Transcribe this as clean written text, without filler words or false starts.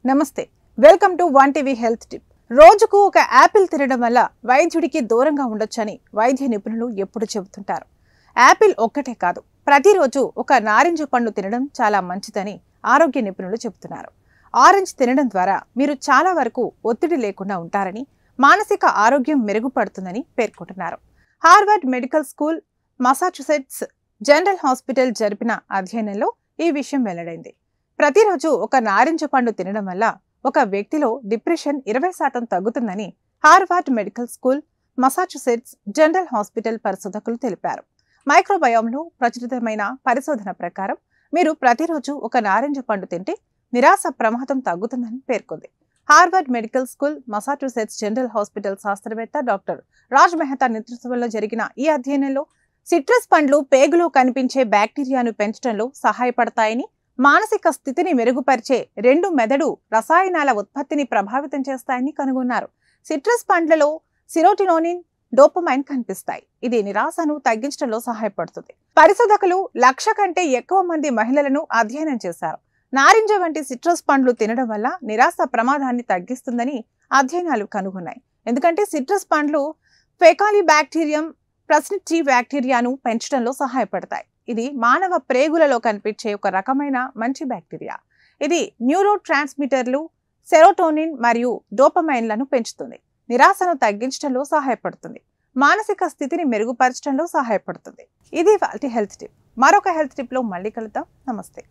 నమస్తే welcome to one TV health tip. రోజుకు ఒక యాపిల్ తినడం వల్ల వైద్యుడికి దూరంగా ఉండొచ్చని వైద్య నిపుణులు ఎప్పుడు చెబుతుంటారు. యాపిల్ ఒక్కటే కాదు, ప్రతిరోజు ఒక నారింజ పండు తినడం చాలా మంచిదని ఆరోగ్య నిపుణులు చెబుతున్నారు. ఆరెంజ్ తినడం ద్వారా మీరు చాలా వరకు ఒత్తిడి లేకుండా ఉంటారని, మానసిక ఆరోగ్యం మెరుగుపడుతుందని పేర్కొంటున్నారు. Harvard medical school, Massachusetts general hospital జరిపిన అధ్యయనంలో ఈ విషయం వెల్లడైంది. ప్రతిరోజు ఒక నారింజ పండు తినడం వల్ల ఒక వ్యక్తిలో డిప్రెషన్ 20% తగ్గుతుందని Harvard medical school, Massachusetts general hospital పరిశోధకులు తెలిపారు. మైక్రోబయోమ్లో ప్రచురితమైన పరిశోధన ప్రకారం మీరు ప్రతిరోజు ఒక నారింజ పండు తింటే నిరాశ ప్రమాదం తగ్గుతుందని పేర్కొంది. Harvard medical school, Massachusetts general hospital శాస్త్రవేత్త డాక్టర్ రాజ్ మెహతా నేతృత్వంలో జరిగిన ఈ అధ్యయనంలో సిట్రస్ పండ్లు పేగులో కనిపించే బ్యాక్టీరియాను పెంచడంలో సహాయపడతాయని, మానసిక స్థితిని మెరుగుపరిచే 2 మెదడు రసాయనాల ఉత్పత్తిని ప్రభావితం చేస్తాయని కనుగొన్నారు. సిట్రస్ పండ్లలో సెరోటోనిన్, డోపమైన్ కనిపిస్తాయి. ఇది నిరాశను తగ్గించడంలో సహాయపడుతుంది. పరిశోధకులు 1,00,000 కంటే ఎక్కువ మంది మహిళలను అధ్యయనం చేశారు. నారింజ వంటి సిట్రస్ పండ్లు తినడం వల్ల నిరాశ ప్రమాదాన్ని తగ్గిస్తుందని అధ్యయనాలు కనుగొన్నాయి. ఎందుకంటే సిట్రస్ పండ్లు ఫెకాలి బ్యాక్టీరియం, ప్రస్నిటీ బ్యాక్టీరియాను పెంచడంలో సహాయపడతాయి. ఇది మానవ ప్రేగులలో కనిపించే ఒక రకమైన మంచి బ్యాక్టీరియా. ఇది న్యూరో ట్రాన్స్మిటర్లు, సెరోటోనిన్ మరియు డోపమైన్లను పెంచుతుంది. నిరాశను తగ్గించడంలో సహాయపడుతుంది. మానసిక స్థితిని మెరుగుపరచడంలో సహాయపడుతుంది. ఇది వాటి హెల్త్ టిప్. మరొక హెల్త్ టిప్ లో మళ్ళీ కలుద్దాం. నమస్తే.